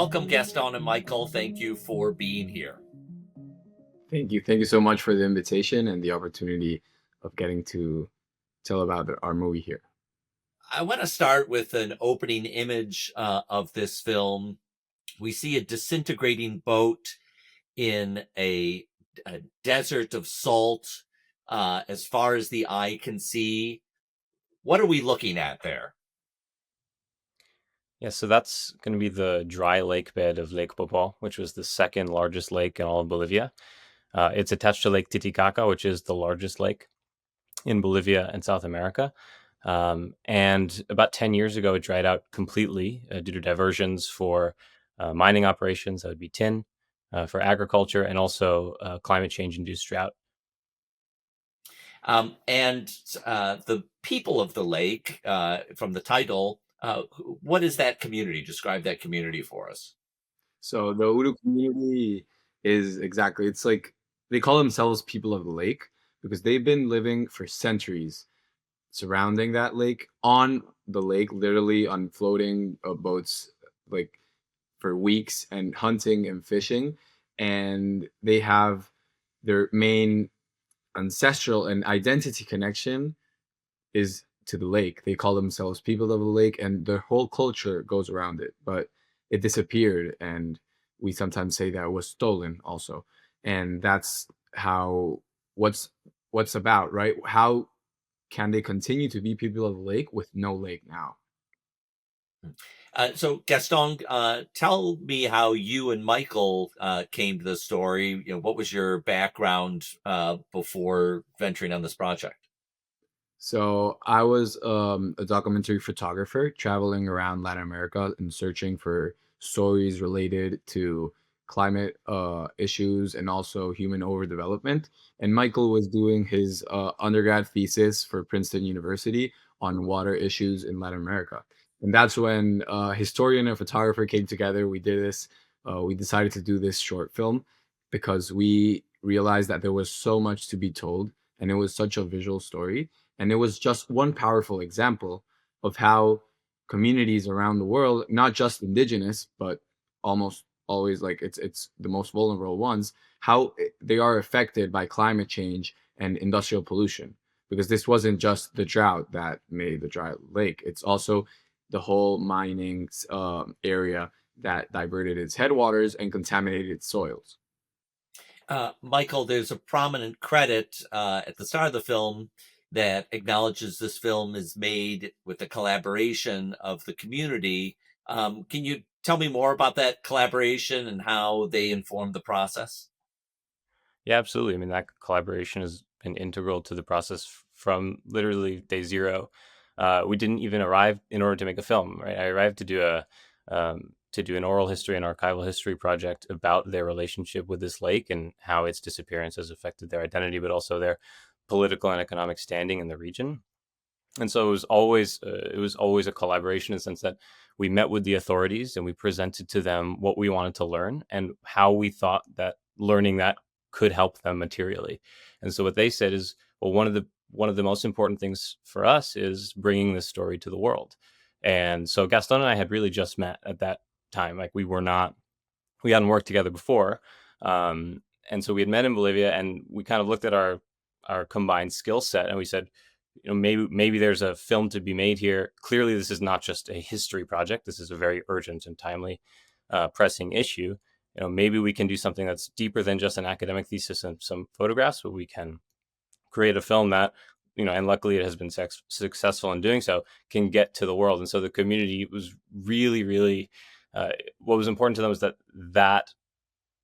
Welcome, Gaston and Michael. Thank you for being here. Thank you. Thank you so much for the invitation and the opportunity of getting to tell about our movie here. I want to start with an opening image of this film. We see a disintegrating boat in a desert of salt as far as the eye can see. What are we looking at there? Yeah, so that's going to be the dry lake bed of Lake Popo, which was the second largest lake in all of Bolivia. It's attached to Lake Titicaca, which is the largest lake in Bolivia and South America. And about 10 years ago, it dried out completely due to diversions for mining operations, that would be tin, for agriculture, and also climate change induced drought. And the people of the lake, from the title, what is that community? Describe that community for us. So the Uru community is exactly, it's like they call themselves people of the lake because they've been living for centuries surrounding that lake, on the lake, literally on floating boats, like for weeks, and hunting and fishing. And they have their main ancestral and identity connection is to the lake. They call themselves people of the lake, and their whole culture goes around it. But it disappeared, and we sometimes say that it was stolen also. And that's how what's what's about, right? How can they continue to be people of the lake with no lake now? So Gaston, tell me how you and Michael came to the story. What was your background before venturing on this project? So I was a documentary photographer traveling around Latin America and searching for stories related to climate issues and also human overdevelopment. And Michael was doing his undergrad thesis for Princeton University on water issues in Latin America. And that's when historian and photographer came together. We did this. We decided to do this short film because we realized that there was so much to be told, and it was such a visual story, and it was just one powerful example of how communities around the world, not just indigenous, but almost always, like, it's the most vulnerable ones, how they are affected by climate change and industrial pollution. Because this wasn't just the drought that made the dry lake, it's also the whole mining area that diverted its headwaters and contaminated its soils. Michael, there's a prominent credit at the start of the film that acknowledges this film is made with the collaboration of the community. Can you tell me more about that collaboration and how they informed the process? Yeah, absolutely. I mean, that collaboration has been integral to the process from literally day zero. We didn't even arrive in order to make a film, right? I arrived to do an oral history and archival history project about their relationship with this lake and how its disappearance has affected their identity, but also their political and economic standing in the region. And so it was always a collaboration in the sense that we met with the authorities and we presented to them what we wanted to learn and how we thought that learning that could help them materially. And so what they said is, well, one of the most important things for us is bringing this story to the world. And so Gaston and I had really just met at that time. Like we hadn't worked together before. And so we had met in Bolivia, and we kind of looked at our combined skill set, and we said, maybe there's a film to be made here. Clearly, this is not just a history project. This is a very urgent and timely, pressing issue. Maybe we can do something that's deeper than just an academic thesis and some photographs, but we can create a film that, and luckily it has been successful in doing so, can get to the world. And so the community was really, really, what was important to them was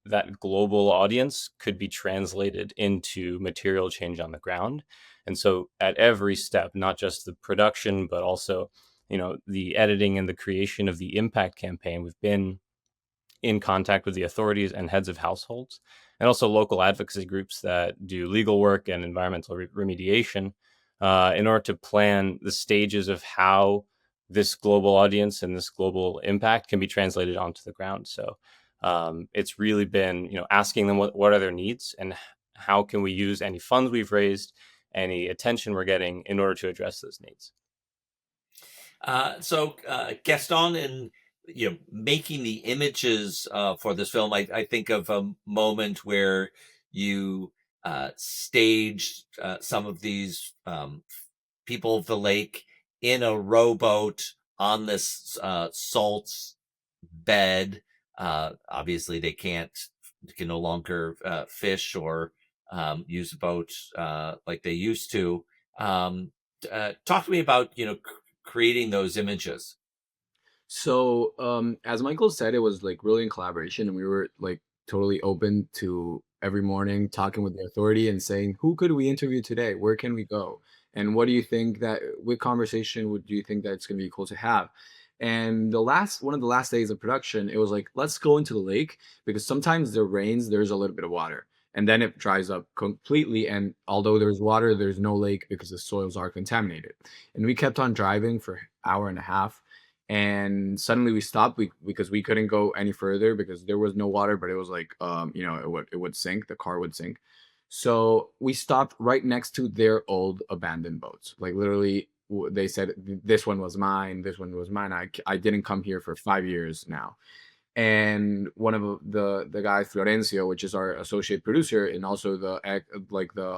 that global audience could be translated into material change on the ground. And so at every step, not just the production, but also, the editing and the creation of the impact campaign, we've been in contact with the authorities and heads of households, and also local advocacy groups that do legal work and environmental remediation, in order to plan the stages of how this global audience and this global impact can be translated onto the ground. So it's really been, asking them what are their needs and how can we use any funds we've raised, any attention we're getting in order to address those needs. So Gaston, in making the images for this film, I think of a moment where you staged some of these people of the lake in a rowboat on this salt bed. Obviously, they can no longer fish or use a boat like they used to. Talk to me about creating those images. So, as Michael said, it was like really in collaboration, and we were like totally open to every morning talking with the authority and saying, who could we interview today? Where can we go? And what do you think that what conversation would do you think that it's going to be cool to have? And one of the last days of production, it was like, let's go into the lake because sometimes there rains, there's a little bit of water, and then it dries up completely. And although there's water, there's no lake because the soils are contaminated. And we kept on driving for hour and a half, and suddenly we stopped because we couldn't go any further because there was no water, but it was like it would sink, the car would sink. So we stopped right next to their old abandoned boats, like literally they said this one was mine, this one was mine. I didn't come here for 5 years now. And one of the guys, Florencio, which is our associate producer and also the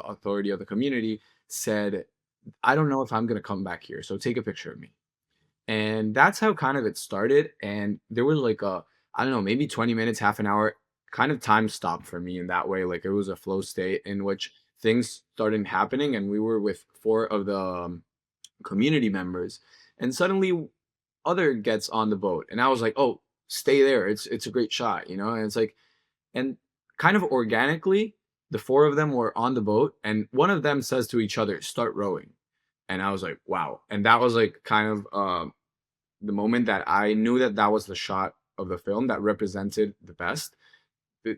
authority of the community, said, I don't know if I'm gonna come back here, so take a picture of me. And that's how kind of it started. And there was like I don't know, maybe 20 minutes, half an hour kind of time stop for me in that way. Like it was a flow state in which things started happening. And we were with four of the community members. And suddenly other gets on the boat. And I was like, oh, stay there. It's a great shot, you know? And it's like, and kind of organically, the four of them were on the boat. And one of them says to each other, start rowing. And I was like, wow. And that was like kind of the moment that I knew that that was the shot of the film that represented the best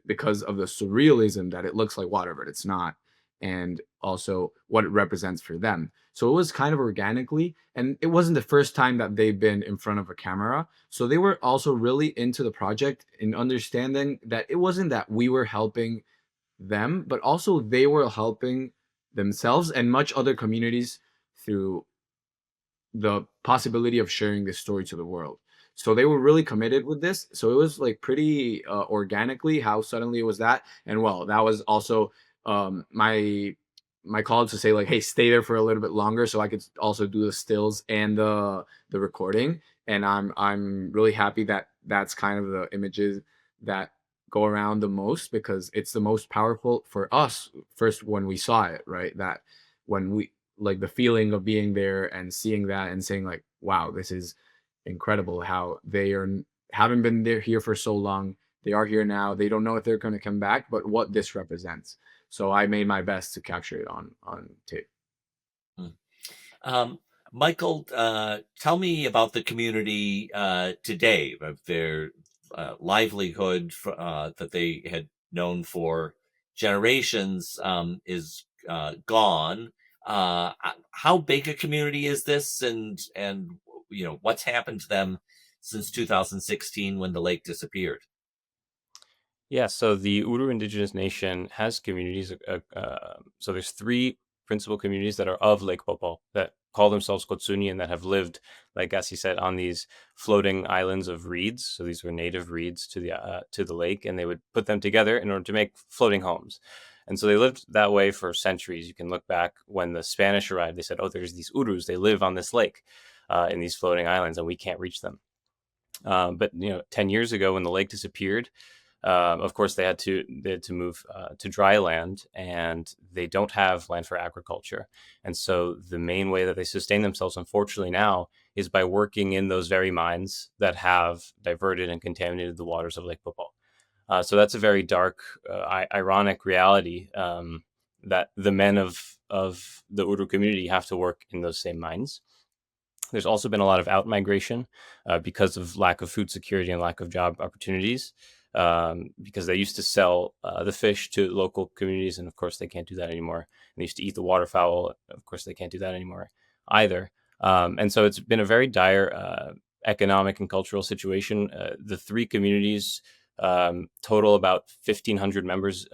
because of the surrealism that it looks like water, but it's not. And also what it represents for them. So it was kind of organically, and it wasn't the first time that they've been in front of a camera. So they were also really into the project in understanding that it wasn't that we were helping them, but also they were helping themselves and much other communities through the possibility of sharing this story to the world. So they were really committed with this. So it was like pretty organically how suddenly it was that. And well, that was also my call to say like, hey, stay there for a little bit longer so I could also do the stills and the recording. And I'm really happy that that's kind of the images that go around the most because it's the most powerful for us first when we saw it, right? That when we like the feeling of being there and seeing that and saying like, wow, this is incredible how haven't been there here for so long. They are here now. They don't know if they're going to come back, but what this represents. So I made my best to capture it on tape. Mm. Michael, tell me about the community today, of their livelihood that they had known for generations is gone. How big a community is this, and what's happened to them since 2016 when the lake disappeared? Yeah, so the Uru Indigenous Nation has communities. So there's three principal communities that are of Lake Popo that call themselves Qotzuñi and that have lived, like as he said, on these floating islands of reeds. So these were native reeds to the lake, and they would put them together in order to make floating homes. And so they lived that way for centuries. You can look back when the Spanish arrived. They said, "Oh, there's these Urus. They live on this lake, in these floating islands, and we can't reach them." But 10 years ago, when the lake disappeared, of course, they had to move to dry land, and they don't have land for agriculture. And so the main way that they sustain themselves, unfortunately, now is by working in those very mines that have diverted and contaminated the waters of Lake Popo. So that's a very dark, ironic reality, that the men of the Uru community have to work in those same mines. There's also been a lot of out migration because of lack of food security and lack of job opportunities. Because they used to sell the fish to local communities, and of course they can't do that anymore. And they used to eat the waterfowl. Of course they can't do that anymore either. And so it's been a very dire economic and cultural situation. The three communities total about 1,500 members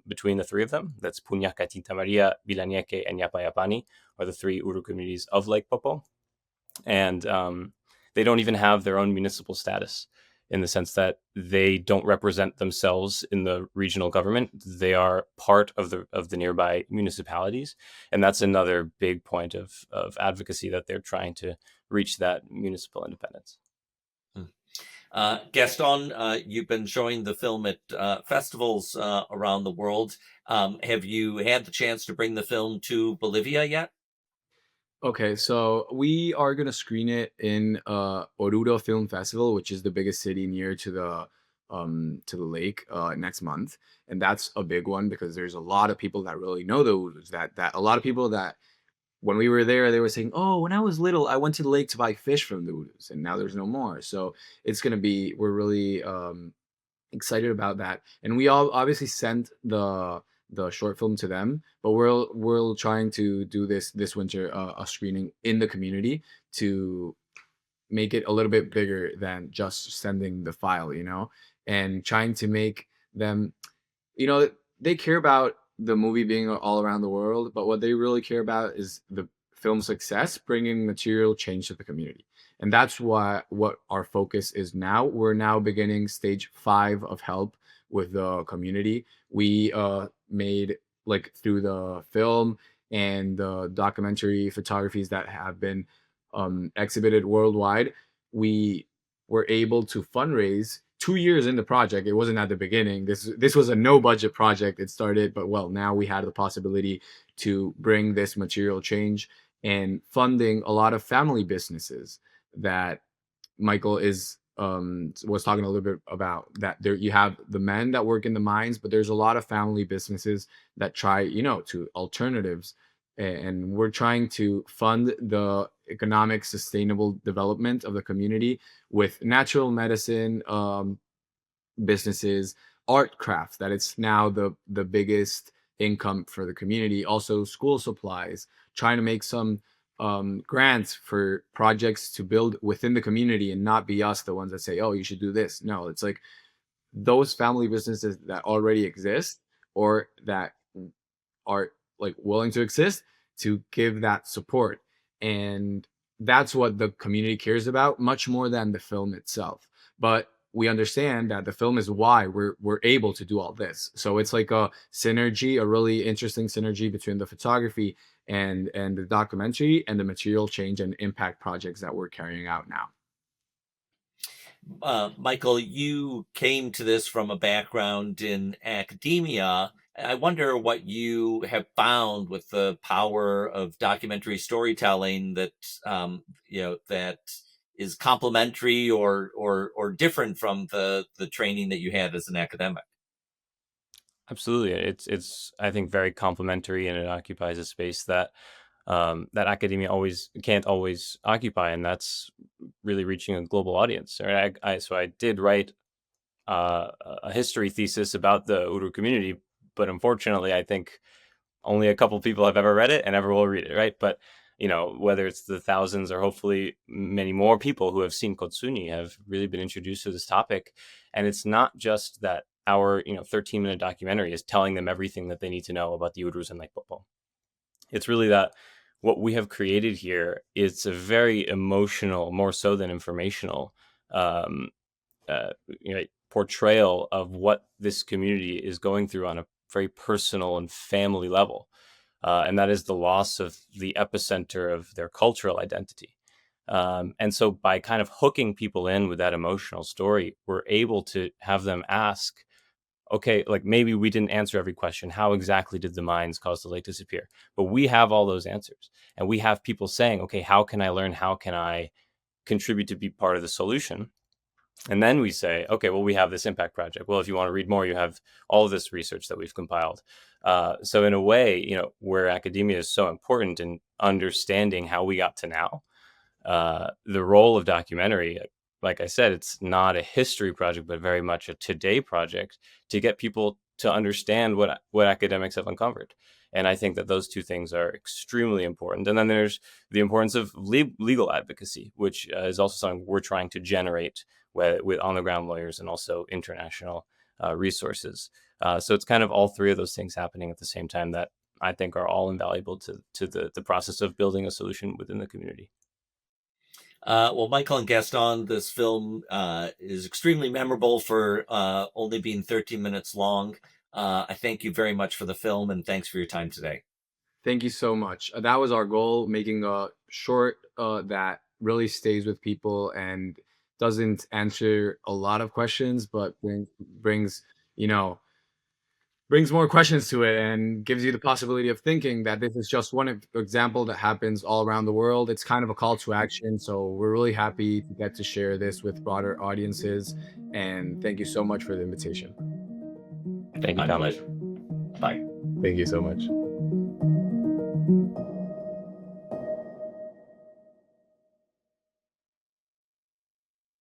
between the three of them. That's Punyaka, Tinta Maria, Bilanieke, and Yapayapani are the three Uru communities of Lake Popo. And they don't even have their own municipal status, in the sense that they don't represent themselves in the regional government. They are part of the nearby municipalities, and that's another big point of advocacy, that they're trying to reach that municipal independence. Gaston, you've been showing the film at festivals around the world. Have you had the chance to bring the film to Bolivia yet? Okay, so we are gonna screen it in Oruro Film Festival, which is the biggest city near to the lake next month, and that's a big one because there's a lot of people that really know the Urus. That a lot of people that when we were there, they were saying, "Oh, when I was little, I went to the lake to buy fish from the Urus, and now there's no more." So it's gonna be we're really excited about that. And we all obviously sent the short film to them, but we're trying to do this winter a screening in the community to make it a little bit bigger than just sending the file, and trying to make them, you know, they care about the movie being all around the world, but what they really care about is the film success, bringing material change to the community. And that's what our focus is now. We're now beginning stage 5 of help with the community. We made, like, through the film and the documentary photographies that have been exhibited worldwide, we were able to fundraise 2 years in the project. It wasn't at the beginning. This was a no budget project. It started, but well, now we had the possibility to bring this material change and funding a lot of family businesses that Michael is was talking a little bit about. That there you have the men that work in the mines, but there's a lot of family businesses that try, to alternatives, and we're trying to fund the economic sustainable development of the community with natural medicine businesses, art crafts, that it's now the biggest income for the community. Also, school supplies, trying to make some grants for projects to build within the community and not be us the ones that say, oh, you should do this. No, it's like those family businesses that already exist or that are like willing to exist to give that support. And that's what the community cares about much more than the film itself. But we understand that the film is why we're able to do all this. So it's like a synergy, a really interesting synergy between the photography and the documentary and the material change and impact projects that we're carrying out now. Michael, you came to this from a background in academia. I wonder what you have found with the power of documentary storytelling that that is complementary or different from the training that you had as an academic. Absolutely, it's I think very complementary, and it occupies a space that that academia always can't always occupy, and that's really reaching a global audience. Right? So I did write a history thesis about the Uru community, but unfortunately, I think only a couple people have ever read it and ever will read it. Right, but whether it's the thousands or hopefully many more people who have seen Qotzuñi have really been introduced to this topic. And it's not just that our 13-minute documentary is telling them everything that they need to know about the Urus and Lake Popo. It's really that what we have created here is a very emotional, more so than informational, um, uh, portrayal of what this community is going through on a very personal and family level. And that is the loss of the epicenter of their cultural identity. And so by kind of hooking people in with that emotional story, we're able to have them ask, okay, like maybe we didn't answer every question. How exactly did the mines cause the lake to disappear? But we have all those answers. And we have people saying, okay, how can I learn? How can I contribute to be part of the solution? And then we say, okay, well, we have this impact project. Well, if you want to read more, you have all of this research that we've compiled. So in a way, where academia is so important in understanding how we got to now, the role of documentary, like I said, it's not a history project, but very much a today project to get people to understand what academics have uncovered. And I think that those two things are extremely important. And then there's the importance of legal advocacy, which is also something we're trying to generate with on the ground lawyers and also international resources. So it's kind of all three of those things happening at the same time that I think are all invaluable to the process of building a solution within the community. Well, Michael and Gaston, this film is extremely memorable for only being 13 minutes long. I thank you very much for the film, and thanks for your time today. Thank you so much. That was our goal, making a short that really stays with people and doesn't answer a lot of questions, but brings, you know, brings more questions to it and gives you the possibility of thinking that this is just one example that happens all around the world. It's kind of a call to action. So we're really happy to get to share this with broader audiences. And thank you so much for the invitation. Thank you, My Tom. pleasure. Bye. Thank you so much.